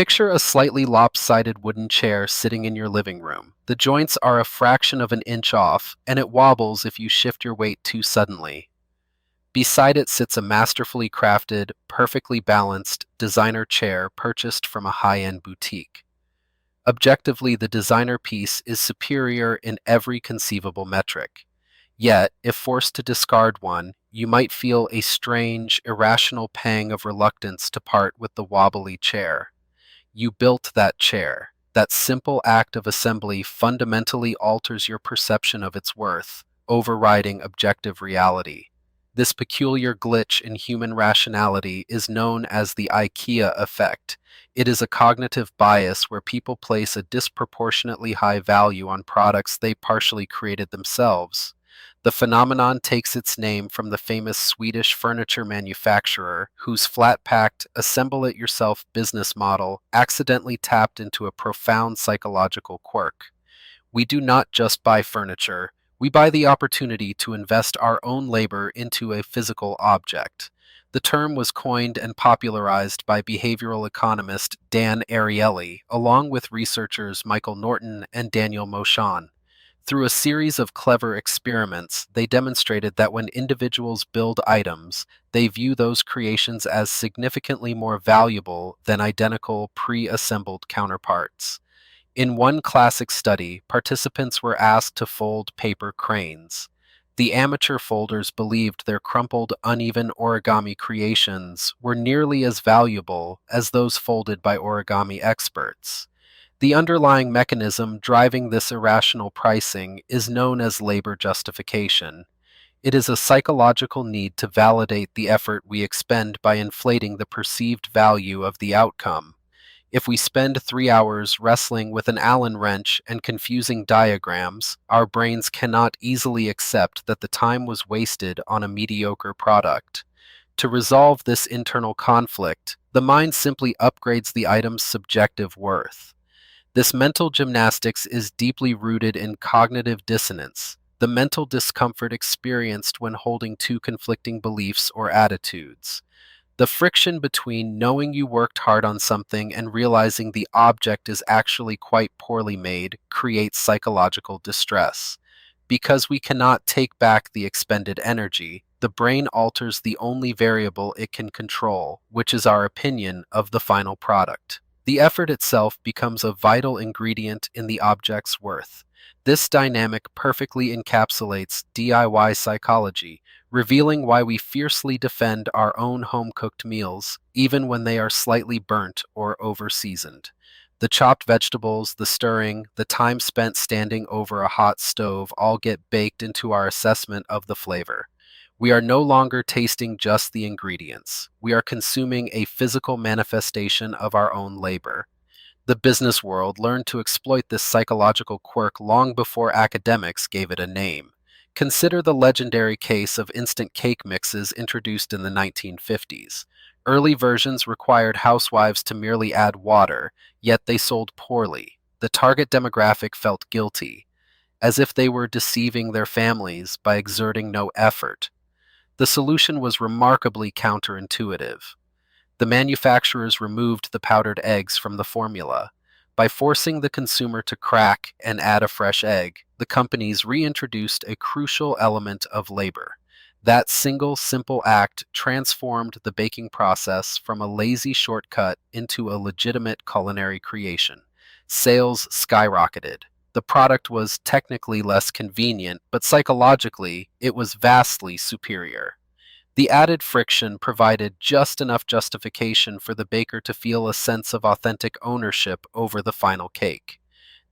Picture a slightly lopsided wooden chair sitting in your living room. The joints are a fraction of an inch off, and it wobbles if you shift your weight too suddenly. Beside it sits a masterfully crafted, perfectly balanced designer chair purchased from a high-end boutique. Objectively, the designer piece is superior in every conceivable metric. Yet, if forced to discard one, you might feel a strange, irrational pang of reluctance to part with the wobbly chair. You built that chair. That simple act of assembly fundamentally alters your perception of its worth, overriding objective reality. This peculiar glitch in human rationality is known as the IKEA Effect. It is a cognitive bias where people place a disproportionately high value on products they partially created themselves. The phenomenon takes its name from the famous Swedish furniture manufacturer whose flat-packed, assemble-it-yourself business model accidentally tapped into a profound psychological quirk. We do not just buy furniture, we buy the opportunity to invest our own labor into a physical object. The term was coined and popularized by behavioral economist Dan Ariely, along with researchers Michael Norton and Daniel Moshon. Through a series of clever experiments, they demonstrated that when individuals build items, they view those creations as significantly more valuable than identical pre-assembled counterparts. In one classic study, participants were asked to fold paper cranes. The amateur folders believed their crumpled, uneven origami creations were nearly as valuable as those folded by origami experts. The underlying mechanism driving this irrational pricing is known as labor justification. It is a psychological need to validate the effort we expend by inflating the perceived value of the outcome. If we spend 3 hours wrestling with an Allen wrench and confusing diagrams, our brains cannot easily accept that the time was wasted on a mediocre product. To resolve this internal conflict, the mind simply upgrades the item's subjective worth. This mental gymnastics is deeply rooted in cognitive dissonance, the mental discomfort experienced when holding two conflicting beliefs or attitudes. The friction between knowing you worked hard on something and realizing the object is actually quite poorly made creates psychological distress. Because we cannot take back the expended energy, the brain alters the only variable it can control, which is our opinion of the final product. The effort itself becomes a vital ingredient in the object's worth. This dynamic perfectly encapsulates DIY psychology, revealing why we fiercely defend our own home-cooked meals, even when they are slightly burnt or over-seasoned. The chopped vegetables, the stirring, the time spent standing over a hot stove all get baked into our assessment of the flavor. We are no longer tasting just the ingredients. We are consuming a physical manifestation of our own labor. The business world learned to exploit this psychological quirk long before academics gave it a name. Consider the legendary case of instant cake mixes introduced in the 1950s. Early versions required housewives to merely add water, yet they sold poorly. The target demographic felt guilty, as if they were deceiving their families by exerting no effort. The solution was remarkably counterintuitive. The manufacturers removed the powdered eggs from the formula. By forcing the consumer to crack and add a fresh egg, the companies reintroduced a crucial element of labor. That single, simple act transformed the baking process from a lazy shortcut into a legitimate culinary creation. Sales skyrocketed. The product was technically less convenient, but psychologically, it was vastly superior. The added friction provided just enough justification for the baker to feel a sense of authentic ownership over the final cake.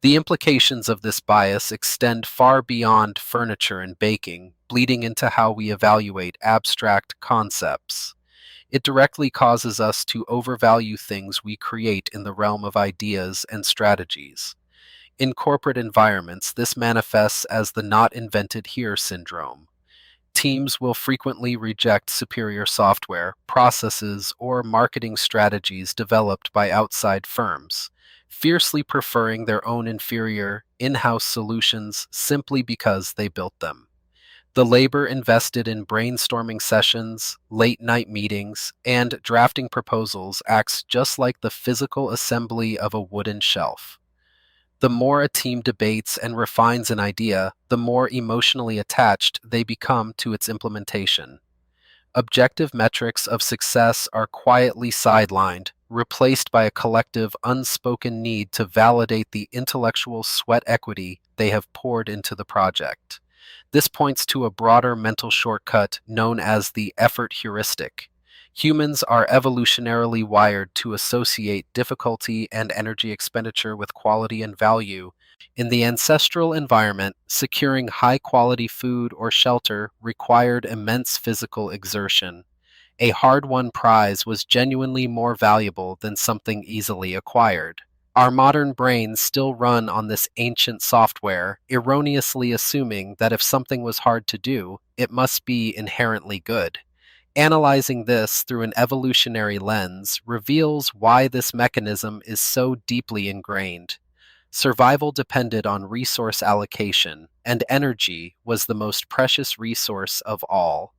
The implications of this bias extend far beyond furniture and baking, bleeding into how we evaluate abstract concepts. It directly causes us to overvalue things we create in the realm of ideas and strategies. In corporate environments, this manifests as the not invented here syndrome. Teams will frequently reject superior software, processes, or marketing strategies developed by outside firms, fiercely preferring their own inferior, in-house solutions simply because they built them. The labor invested in brainstorming sessions, late night meetings, and drafting proposals acts just like the physical assembly of a wooden shelf. The more a team debates and refines an idea, the more emotionally attached they become to its implementation. Objective metrics of success are quietly sidelined, replaced by a collective, unspoken need to validate the intellectual sweat equity they have poured into the project. This points to a broader mental shortcut known as the effort heuristic. Humans are evolutionarily wired to associate difficulty and energy expenditure with quality and value. In the ancestral environment, securing high quality food or shelter required immense physical exertion. A hard won prize was genuinely more valuable than something easily acquired. Our modern brains still run on this ancient software, erroneously assuming that if something was hard to do, it must be inherently good. Analyzing this through an evolutionary lens reveals why this mechanism is so deeply ingrained. Survival depended on resource allocation, and energy was the most precious resource of all.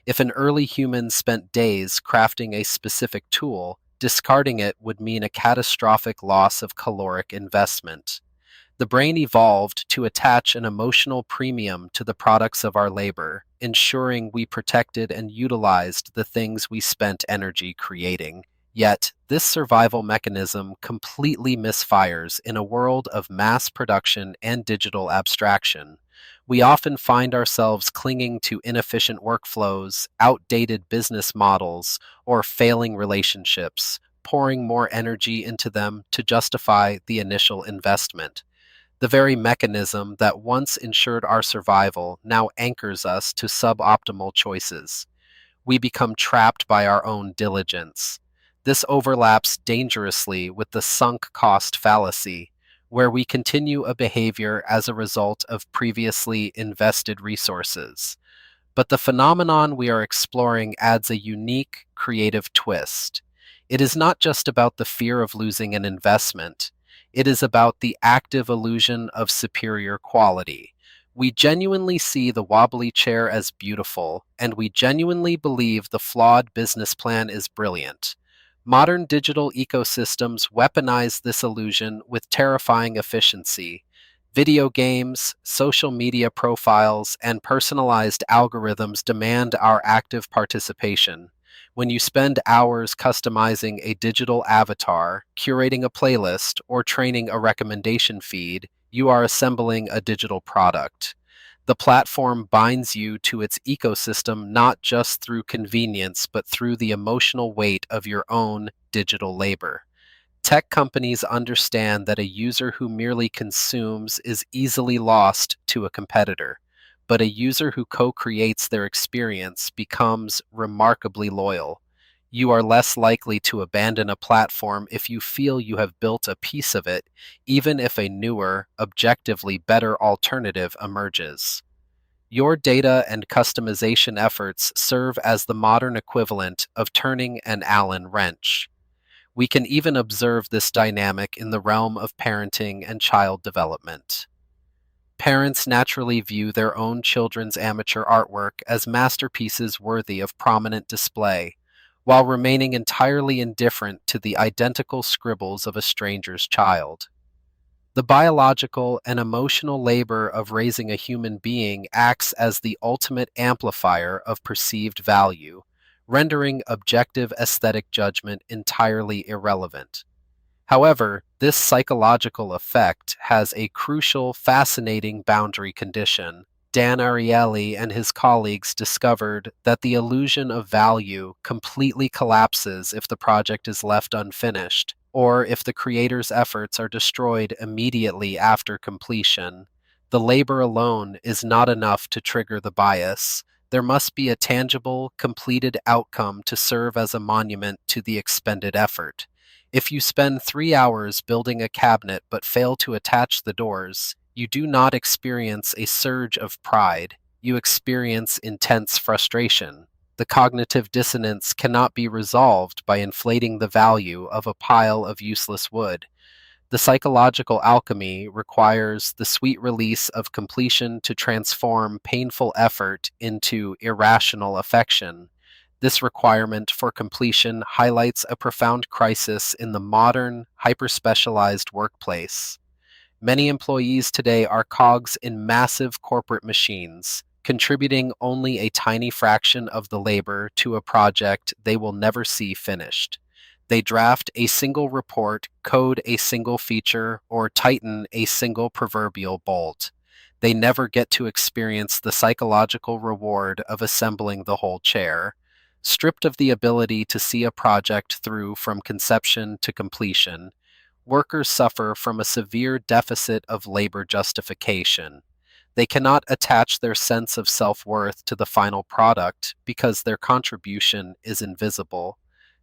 If an early human spent days crafting a specific tool, discarding it would mean a catastrophic loss of caloric investment. The brain evolved to attach an emotional premium to the products of our labor, ensuring we protected and utilized the things we spent energy creating. Yet, this survival mechanism completely misfires in a world of mass production and digital abstraction. We often find ourselves clinging to inefficient workflows, outdated business models, or failing relationships, pouring more energy into them to justify the initial investment. The very mechanism that once ensured our survival now anchors us to suboptimal choices. We become trapped by our own diligence. This overlaps dangerously with the sunk cost fallacy, where we continue a behavior as a result of previously invested resources. But the phenomenon we are exploring adds a unique, creative twist. It is not just about the fear of losing an investment, it is about the active illusion of superior quality. We genuinely see the wobbly chair as beautiful, and we genuinely believe the flawed business plan is brilliant. Modern digital ecosystems weaponize this illusion with terrifying efficiency. Video games, social media profiles, and personalized algorithms demand our active participation. When you spend hours customizing a digital avatar, curating a playlist, or training a recommendation feed, you are assembling a digital product. The platform binds you to its ecosystem not just through convenience, but through the emotional weight of your own digital labor. Tech companies understand that a user who merely consumes is easily lost to a competitor, but a user who co-creates their experience becomes remarkably loyal. You are less likely to abandon a platform if you feel you have built a piece of it, even if a newer, objectively better alternative emerges. Your data and customization efforts serve as the modern equivalent of turning an Allen wrench. We can even observe this dynamic in the realm of parenting and child development. Parents naturally view their own children's amateur artwork as masterpieces worthy of prominent display, while remaining entirely indifferent to the identical scribbles of a stranger's child. The biological and emotional labor of raising a human being acts as the ultimate amplifier of perceived value, rendering objective aesthetic judgment entirely irrelevant. However, this psychological effect has a crucial, fascinating boundary condition. Dan Ariely and his colleagues discovered that the illusion of value completely collapses if the project is left unfinished, or if the creator's efforts are destroyed immediately after completion. The labor alone is not enough to trigger the bias. There must be a tangible, completed outcome to serve as a monument to the expended effort. If you spend 3 hours building a cabinet but fail to attach the doors, you do not experience a surge of pride, you experience intense frustration. The cognitive dissonance cannot be resolved by inflating the value of a pile of useless wood. The psychological alchemy requires the sweet release of completion to transform painful effort into irrational affection. This requirement for completion highlights a profound crisis in the modern, hyper-specialized workplace. Many employees today are cogs in massive corporate machines, contributing only a tiny fraction of the labor to a project they will never see finished. They draft a single report, code a single feature, or tighten a single proverbial bolt. They never get to experience the psychological reward of assembling the whole chair. Stripped of the ability to see a project through from conception to completion, workers suffer from a severe deficit of labor justification. They cannot attach their sense of self-worth to the final product because their contribution is invisible.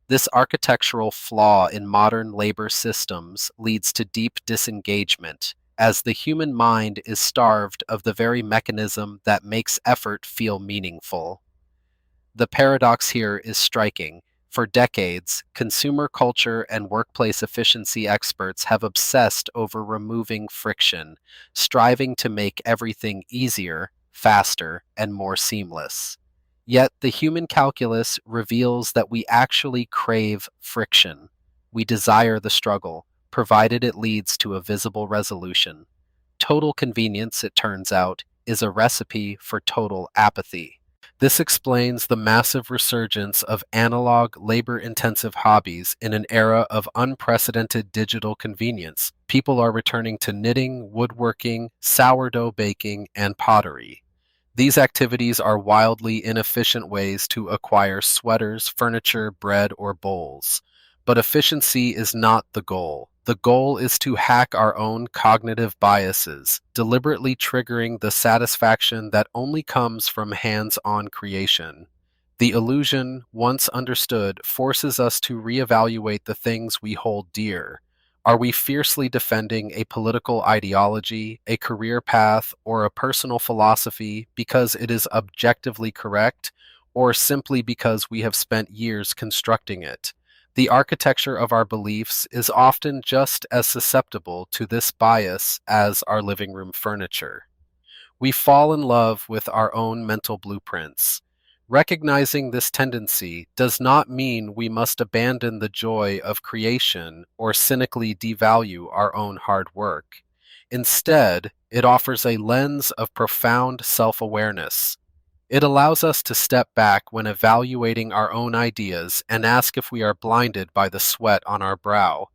This architectural flaw in modern labor systems leads to deep disengagement, as the human mind is starved of the very mechanism that makes effort feel meaningful. The paradox here is striking. For decades, consumer culture and workplace efficiency experts have obsessed over removing friction, striving to make everything easier, faster, and more seamless. Yet the human calculus reveals that we actually crave friction. We desire the struggle, provided it leads to a visible resolution. Total convenience, it turns out, is a recipe for total apathy. This explains the massive resurgence of analog, labor-intensive hobbies in an era of unprecedented digital convenience. People are returning to knitting, woodworking, sourdough baking, and pottery. These activities are wildly inefficient ways to acquire sweaters, furniture, bread, or bowls. But efficiency is not the goal. The goal is to hack our own cognitive biases, deliberately triggering the satisfaction that only comes from hands-on creation. The illusion, once understood, forces us to reevaluate the things we hold dear. Are we fiercely defending a political ideology, a career path, or a personal philosophy because it is objectively correct, or simply because we have spent years constructing it? The architecture of our beliefs is often just as susceptible to this bias as our living room furniture. We fall in love with our own mental blueprints. Recognizing this tendency does not mean we must abandon the joy of creation or cynically devalue our own hard work. Instead, it offers a lens of profound self-awareness. It allows us to step back when evaluating our own ideas and ask if we are blinded by the sweat on our brow.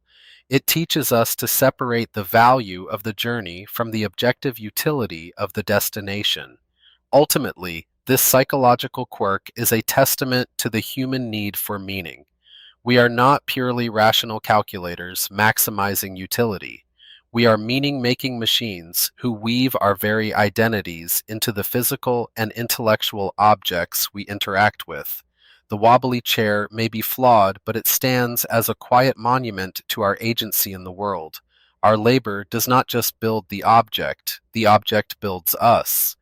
It teaches us to separate the value of the journey from the objective utility of the destination. Ultimately, this psychological quirk is a testament to the human need for meaning. We are not purely rational calculators maximizing utility. We are meaning-making machines who weave our very identities into the physical and intellectual objects we interact with. The wobbly chair may be flawed, but it stands as a quiet monument to our agency in the world. Our labor does not just build the object builds us.